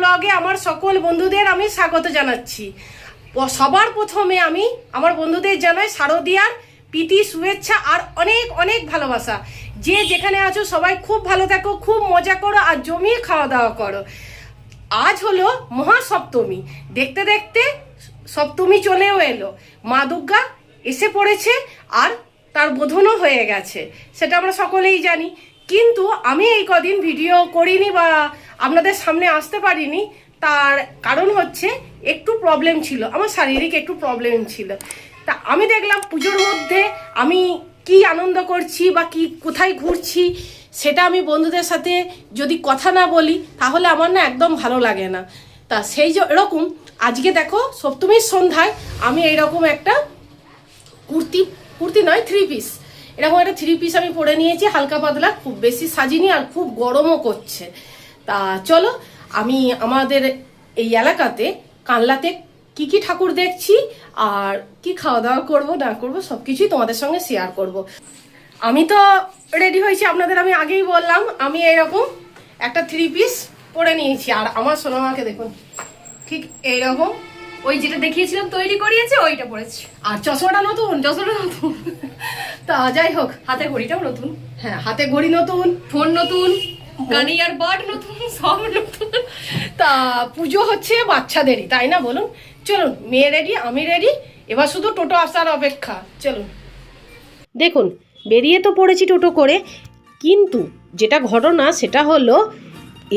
ব্লগে আমার সকল বন্ধুদের আমি স্বাগত জানাচ্ছি। সবার প্রথমে আমি আমার বন্ধুদের জানাই শারদীয়ার প্রীতি, শুভেচ্ছা আর অনেক অনেক ভালোবাসা। যে যেখানে আছো সবাই খুব ভালো থাকো, খুব মজা করো আর জমিয়ে খাওয়া দাওয়া করো। আজ হলো মহাসপ্তমী, দেখতে দেখতে সপ্তমী চলেও এলো, মা দুর্গা এসে পড়েছে আর তার বোধনও হয়ে গেছে, সেটা আমরা সকলেই জানি। কিন্তু আমি এই কদিন ভিডিও করিনি বা আপনাদের সামনে আসতে পারিনি, তার কারণ হচ্ছে একটু প্রবলেম ছিল, আমার শারীরিক একটু প্রবলেম ছিল। তা আমি দেখলাম পুজোর মধ্যে আমি কি আনন্দ করছি বা কি কোথায় ঘুরছি সেটা আমি বন্ধুদের সাথে যদি কথা না বলি তাহলে আমার না একদম ভালো লাগে না। তা সেই এরকম আজকে দেখো সপ্তমীর সন্ধ্যায় আমি এইরকম একটা কুর্তি নয়, 3 পিস, এরকম একটা 3 পিস আমি পরে নিয়েছি, হালকা পাতলা, খুব বেশি সাজিনি আর খুব গরমও করছে। তা চলো আমি আমাদের এই এলাকাতে কানলাতে কি কি ঠাকুর দেখছি আর কি খাওয়া দাওয়া করবো না করবো সব কিছুই তোমাদের সঙ্গে শেয়ার করব। আমি তো রেডি হয়েছি, আপনাদের আমি আগেই বললাম, আমি এরকম একটা 3 পিস পরে নিয়েছি। আর আমার সোনামাকে দেখুন ঠিক এইরকম ওই যেটা দেখিয়েছিলাম তৈরি করিয়েছে ওইটা পরেছি। আর চশমাটা নতুন তা যাই হোক, হাতে ঘড়িটাও নতুন, হ্যাঁ হাতে ঘড়ি নতুন, ফোন নতুন, গানি আর বাট নতুন, সব নতুন। তা পুজো হচ্ছে বাচ্চাদেরই, তাই না বলুন? চলুন, মেয়ে রেডি, আমি রেডি, এবার শুধু টোটো আসার অপেক্ষা। চলুন। দেখুন বেরিয়ে তো পড়েছি টোটো করে, কিন্তু যেটা ঘটনা সেটা হলো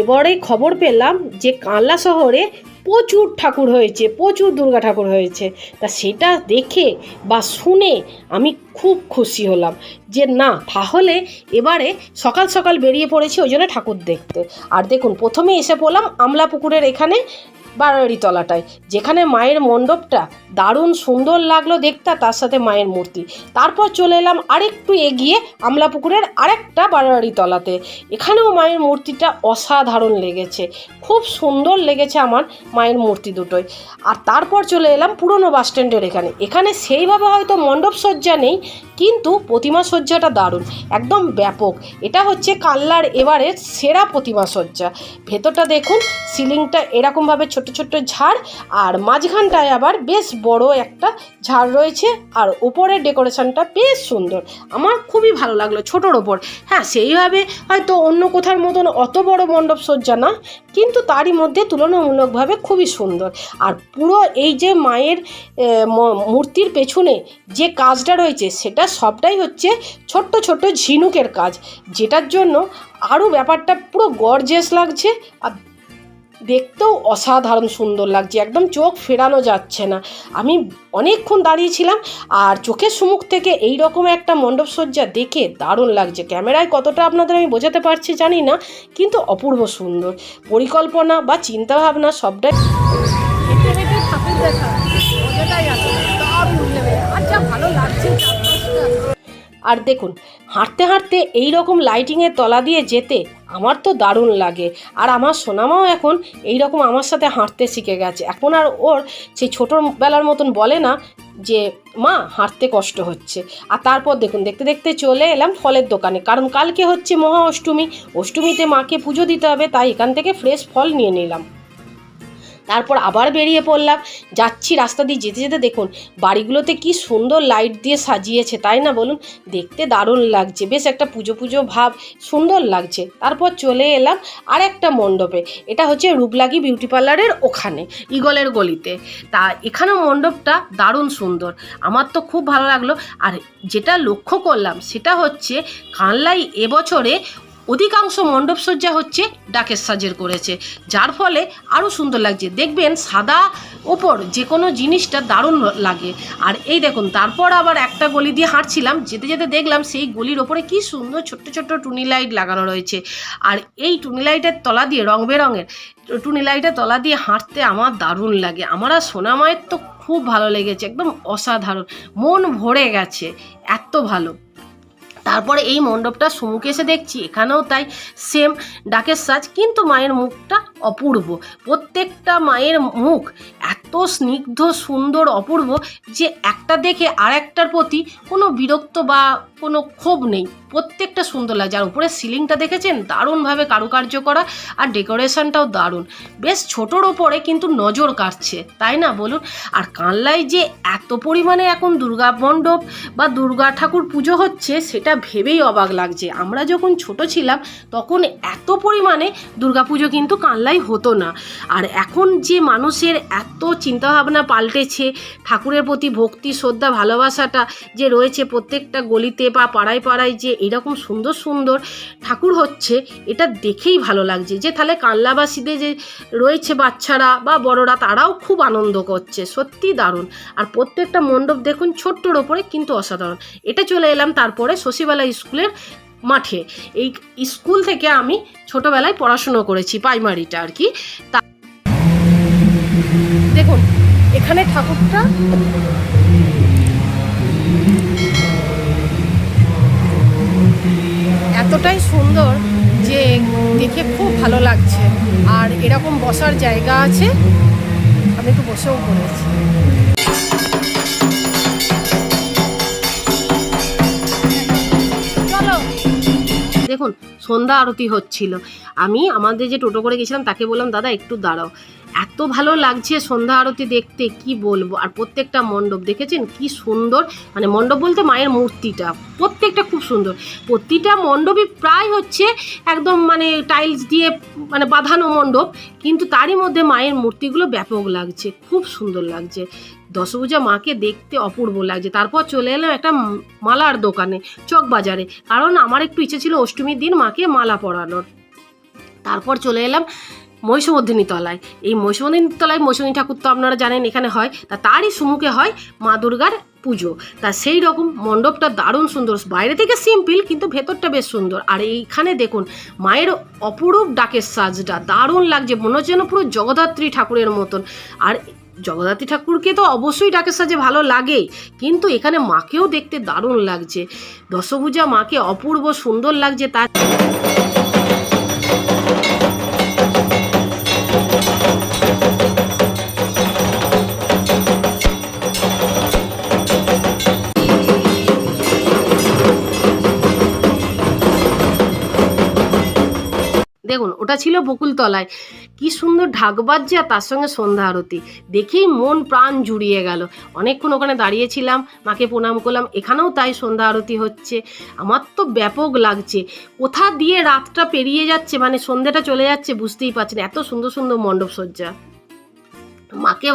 এবারে খবর পেলাম যে কানলা শহরে প্রচুর ঠাকুর হয়েছে, প্রচুর দুর্গা ঠাকুর হয়েছে। তা সেটা দেখে বা শুনে আমি খুব খুশি হলাম যে না, তাহলে এবারে সকাল সকাল বেরিয়ে পড়েছি ওই জন্য ঠাকুর দেখতে। আর দেখুন প্রথমে এসে পড়লাম আমলা পুকুরের এখানে, বারোয়ারি তলাটায়, যেখানে মায়ের মণ্ডপটা দারুণ সুন্দর লাগলো দেখতে, তার সাথে মায়ের মূর্তি। তারপর চলে এলাম আরেকটু এগিয়ে আমলা পুকুরের আরেকটা বারোয়ারি তলাতে, এখানেও মায়ের মূর্তিটা অসাধারণ লেগেছে, খুব সুন্দর লেগেছে আমার মায়ের মূর্তি দুটোই। আর তারপর চলে এলাম পুরনো বাস স্ট্যান্ডের এখানে সেইভাবে হয়তো মণ্ডপ সজ্জা নেই, কিন্তু প্রতিমা সজ্জাটা দারুণ, একদম ব্যাপক। এটা হচ্ছে কানলার এবারের সেরা প্রতিমা সজ্জা। ভেতরটা দেখুন, সিলিংটা এরকমভাবে ছোট ছোট ঝাড় আর মাঝখানটায় আবার বেশ বড় একটা ঝাড় রয়েছে, আর উপরের ডেকোরেশনটা বেশ সুন্দর, আমার খুবই ভালো লাগলো ছোটোর ওপর। হ্যাঁ সেইভাবে হয়তো অন্য কোথার মতন অত বড় মণ্ডপ সজ্জা না, কিন্তু তারই মধ্যে তুলনামূলকভাবে খুবই সুন্দর। আর পুরো এই যে মায়ের মূর্তির পেছনে যে কাজটা রয়েছে সেটা সবটাই হচ্ছে ছোট্ট ছোট্ট ঝিনুকের কাজ, যেটার জন্য আরও ব্যাপারটা পুরো গর্জিয়াস লাগছে আর দেখতেও অসাধারণ সুন্দর লাগছে, একদম চোখ ফেরানো যাচ্ছে না। আমি অনেকক্ষণ দাঁড়িয়েছিলাম আর চোখের সম্মুখ থেকে এই রকম একটা মণ্ডপ সজ্জা দেখে দারুণ লাগছে। ক্যামেরায় কতটা আপনাদের আমি বোঝাতে পারছি জানি না, কিন্তু অপূর্ব সুন্দর। পরিকল্পনা বা চিন্তাভাবনা সবটাই ঠাকুর দেখা আচ্ছা ভালো লাগছে। আর দেখুন হাঁটতে হাঁটতে এই রকম লাইটিংয়ের তলা দিয়ে যেতে আমার তো দারুণ লাগে। আর আমার সোনামাও এখন এই রকম আমার সাথে হাঁটতে শিখে গেছে, এখন আর ওর সেই ছোটোবেলার মতন বলে না যে মা হাঁটতে কষ্ট হচ্ছে। আর তারপর দেখুন দেখতে দেখতে চলে এলাম ফলের দোকানে, কারণ কালকে হচ্ছে মহা অষ্টমীতে মাকে পুজো দিতে হবে, তাই এখান থেকে ফ্রেশ ফল নিয়ে নিলাম। তারপর আবার বেরিয়ে পড়লাম, যাচ্ছি রাস্তা দিয়ে যেতে যেতে দেখুন বাড়িগুলোতে কি সুন্দর লাইট দিয়ে সাজিয়েছে, তাই না বলুন? দেখতে দারুণ লাগছে, বেশ একটা পুজো পুজো ভাব, সুন্দর লাগছে। তারপর চলে এলাম আর একটা মণ্ডপে, এটা হচ্ছে রূপলাগি বিউটি পার্লারের ওখানে ইগলের গলিতে। তা এখানেও মণ্ডপটা দারুণ সুন্দর, আমার তো খুব ভালো লাগলো। আর যেটা লক্ষ্য করলাম সেটা হচ্ছে কানলাই এবছরে অধিকাংশ মণ্ডপ সজ্জা হচ্ছে ডাকের সাজের করেছে, যার ফলে আরও সুন্দর লাগছে। দেখবেন সাদা ওপর যে কোনো জিনিসটা দারুণ লাগে। আর এই দেখুন তারপর আবার একটা গলি দিয়ে হাঁটছিলাম, যেতে যেতে দেখলাম সেই গলির ওপরে কি সুন্দর ছোট্ট ছোট্ট টুনি লাইট লাগানো রয়েছে। আর এই টুনি লাইটের তলা দিয়ে, রং বেরঙের টুনি লাইটের তলা দিয়ে হাঁটতে আমার দারুণ লাগে। আমার আর সোনামায়ের তো খুব ভালো লেগেছে, একদম অসাধারণ, মন ভরে গেছে, এত ভালো। তারপরে এই মণ্ডপটা সম্মুখে এসে দেখছি এখানেও তাই সেম ডাকের সাজ, কিন্তু মায়ের মুখটা অপূর্ব। প্রত্যেকটা মায়ের মুখ এত স্নিগ্ধ সুন্দর অপূর্ব যে একটা দেখে আর একটার প্রতি কোনো বিরক্ত বা কোনো ক্ষোভ নেই, প্রত্যেকটা সুন্দর লাগছে। আর উপরে সিলিংটা দেখেছেন দারুণভাবে কারুকার্য করা, আর ডেকোরেশনটাও দারুণ, বেশ ছোটোর ওপরে কিন্তু নজর কাটছে, তাই না বলুন? আর কানলায় যে এত পরিমাণে এখন দুর্গা মণ্ডপ বা দুর্গা ঠাকুর পুজো হচ্ছে সেটা ভেবেই অবাক লাগছে। আমরা যখন ছোট ছিলাম তখন এত পরিমাণে দুর্গাপুজো কিন্তু কানলায় হতো না। আর এখন যে মানুষের এত চিন্তাভাবনা পাল্টেছে, ঠাকুরের প্রতি ভক্তি শ্রদ্ধা ভালোবাসাটা যে রয়েছে প্রত্যেকটা গলিতে বা পাড়ায় পাড়ায়, যে এরকম সুন্দর সুন্দর ঠাকুর হচ্ছে, এটা দেখেই ভালো লাগছে। যে তাহলে কানলাবাসীদের যে রয়েছে বাচ্চারা বা বড়রা, তারাও খুব আনন্দ করছে, সত্যি দারুণ। আর প্রত্যেকটা মণ্ডপ দেখুন ছোট্টর ওপরে কিন্তু অসাধারণ। এটা চলে এলাম তারপরে শশীবালা স্কুলের মাঠে। এই স্কুল থেকে আমি ছোটবেলায় পড়াশুনো করেছি, প্রাইমারিটা আর কি। তা দেখুন এখানে ঠাকুরটা এতটাই সুন্দর যে দেখে খুব ভালো লাগছে। আর এরকম বসার জায়গা আছে, আমি একটু বসেও পড়েছি। দেখুন সন্ধ্যা আরতি হচ্ছিল, আমি আমাদের যে টোটো করে গেছিলাম তাকে বললাম দাদা একটু দাঁড়াও, এত ভালো লাগছে সন্ধ্যা আরতি দেখতে কি বলবো। আর প্রত্যেকটা মণ্ডপ দেখেছেন কি সুন্দর, মানে মণ্ডপ বলতে মায়ের মূর্তিটা প্রত্যেকটা খুব সুন্দর। প্রতিটা মণ্ডপই প্রায় হচ্ছে একদম মানে টাইলস দিয়ে মানে বাঁধানো মণ্ডপ, কিন্তু তারই মধ্যে মায়ের মূর্তিগুলো ব্যাপক লাগছে, খুব সুন্দর লাগছে। দশভূজা মাকে দেখতে অপূর্ব লাগছে। তারপর চলে এলাম একটা মালার দোকানে চকবাজারে, কারণ আমার একটু ইচ্ছে ছিল অষ্টমীর দিন মাকে মালা পরানোর। তারপর চলে এলাম মহিষমর্দিনী তলায়। এই মহিষমর্দিনী তলায় মহিষমর্দিনী ঠাকুর তো আপনারা জানেন এখানে হয়, তারই সম্মুখে হয় মা দুর্গার পুজো। তা সেই রকম মণ্ডপটা দারুণ সুন্দর, বাইরে থেকে সিম্পল কিন্তু ভেতরটা বেশ সুন্দর। আর এইখানে দেখুন মায়ের অপরূপ ডাকের সাজটা দারুণ লাগছে, মনে হচ্ছে যেন পুরো জগদ্ধাত্রী ঠাকুরের মতন। আর জগদ্ধাত্রী ঠাকুরকে তো অবশ্যই ডাকের সাজে ভালো লাগেই, কিন্তু এখানে মাকেও দেখতে দারুণ লাগছে। দশভূজা মাকে অপূর্ব সুন্দর লাগছে। তার দেখুন ওটা ছিল বকুলতলায়, কি সুন্দর ঢাক বাজছে আর তার সঙ্গে সন্ধ্যা আরতি, দেখেই মন প্রাণ জুড়িয়ে গেল। অনেকক্ষণ ওখানে দাঁড়িয়েছিলাম, মাকে প্রণাম করলাম। এখানেও তাই সন্ধ্যা আরতি হচ্ছে, আমার তো ব্যাপক লাগছে। কোথা দিয়ে রাতটা পেরিয়ে যাচ্ছে, মানে সন্ধ্যাটা চলে যাচ্ছে বুঝতেই পারছেন, এত সুন্দর সুন্দর মণ্ডপ সজ্জা। মাকে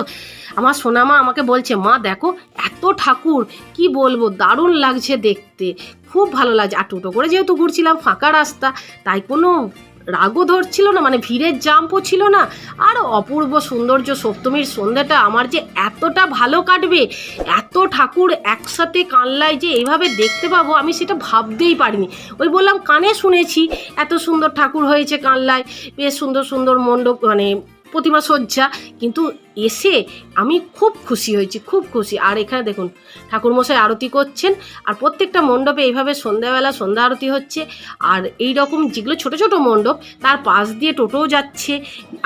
আমার সোনামা আমাকে বলছে মা দেখো এত ঠাকুর, কি বলবো দারুণ লাগছে দেখতে, খুব ভালো লাগছে। আর টোটো করে যেহেতু ঘুরছিলাম ফাঁকা রাস্তা, তাই কোনো রাগও ধরছিল না, মানে ভিড়ের জাম্পও ছিল না। আর অপূর্ব সৌন্দর্য, সপ্তমীর সন্ধ্যাটা আমার যে এতটা ভালো কাটবে, এত ঠাকুর একসাথে কানলায় যে এইভাবে দেখতে পাবো আমি সেটা ভাবতেই পারিনি। ওই বললাম কানে শুনেছি এত সুন্দর ঠাকুর হয়েছে কানলায়, বেশ সুন্দর সুন্দর মণ্ডপ মানে প্রতিমা সজ্জা, কিন্তু এসে আমি খুব খুশি হয়েছি, খুব খুশি। আর এখানে দেখুন ঠাকুরমশাই আরতি করছেন, আর প্রত্যেকটা মণ্ডপে এইভাবে সন্ধ্যাবেলা সন্ধ্যা আরতি হচ্ছে। আর এই রকম যেগুলো ছোট ছোট মণ্ডপ তার পাশ দিয়ে টোটোও যাচ্ছে,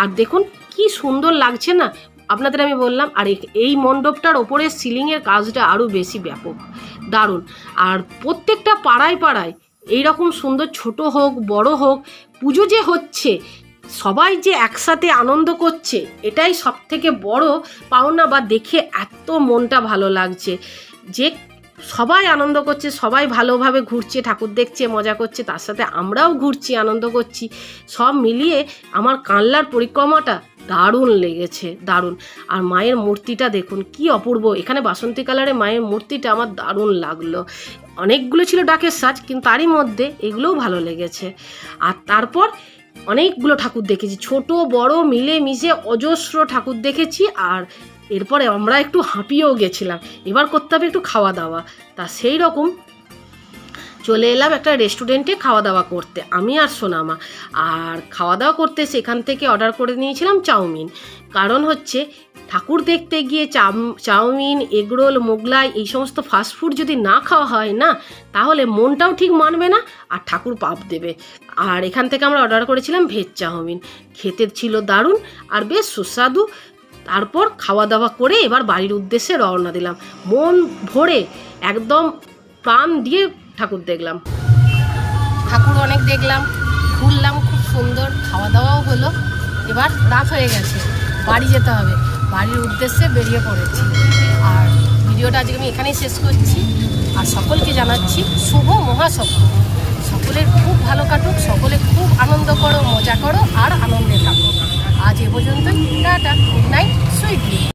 আর দেখুন কি সুন্দর লাগছে না, আপনাদের আমি বললাম। আর এই মণ্ডপটার ওপরে সিলিংয়ের কাজটা আরও বেশি ব্যাপক দারুণ। আর প্রত্যেকটা পাড়ায় পাড়ায় এইরকম সুন্দর, ছোট হোক বড় হোক, পুজো যে হচ্ছে, সবাই যে একসাথে আনন্দ করছে, এটাই সব থেকে বড় পাওনা। বা দেখে এত মনটা ভালো লাগছে যে সবাই আনন্দ করছে, সবাই ভালোভাবে ঘুরছে, ঠাকুর দেখছে, মজা করছে, তার সাথে আমরাও ঘুরছি, আনন্দ করছি। সব মিলিয়ে আমার কানলার পরিক্রমাটা দারুণ লেগেছে, দারুণ। আর মায়ের মূর্তিটা দেখুন কি অপূর্ব, এখানে বাসন্তী কালারে মায়ের মূর্তিটা আমার দারুণ লাগলো। অনেকগুলো ছিল ডাকের সাজ, কিন্তু তারই মধ্যে এগুলোও ভালো লেগেছে। আর তারপর অনেকগুলো ঠাকুর দেখেছি, ছোট বড় মিলে মিশে অজস্র ঠাকুর দেখেছি। আর এরপরে আমরা একটু হাঁপিয়েও গেছিলাম, এবার করতে হবে একটু খাওয়া দাওয়া। তা সেই রকম চলে এলাম একটা রেস্টুরেন্টে খাওয়া দাওয়া করতে, আমি আর সোনামা। আর খাওয়া দাওয়া করতে সেখান থেকে অর্ডার করে নিয়েছিলাম চাউমিন। কারণ হচ্ছে ঠাকুর দেখতে গিয়ে চাউমিন, এগরোল, মোগলাই এই সমস্ত ফাস্টফুড যদি না খাওয়া হয় না, তাহলে মনটাও ঠিক মানবে না আর ঠাকুর পাপ দেবে। আর এখান থেকে আমরা অর্ডার করেছিলাম ভেজ চাউমিন। খেতে ছিল দারুণ আর বেশ সুস্বাদু। তারপর খাওয়া দাওয়া করে এবার বাড়ির উদ্দেশ্যে রওনা দিলাম, মন ভরে একদম প্রাণ দিয়ে ঠাকুর দেখলাম। ঠাকুর অনেক দেখলাম, ঘুরলাম, খুব সুন্দর, খাওয়া দাওয়াও হলো। এবার রাত হয়ে গেছে, বাড়ি যেতে হবে, বাড়ির উদ্দেশ্যে বেরিয়ে পড়েছি। আর ভিডিওটা আজকে আমি এখানেই শেষ করছি। আর সকলকে জানাচ্ছি শুভ মহাসপ্তমী। সকলের খুব ভালো কাটুক, সকলে খুব আনন্দ করো, মজা করো আর আনন্দে থাকো। আজ এ পর্যন্তই, tata, good night, sweet dream.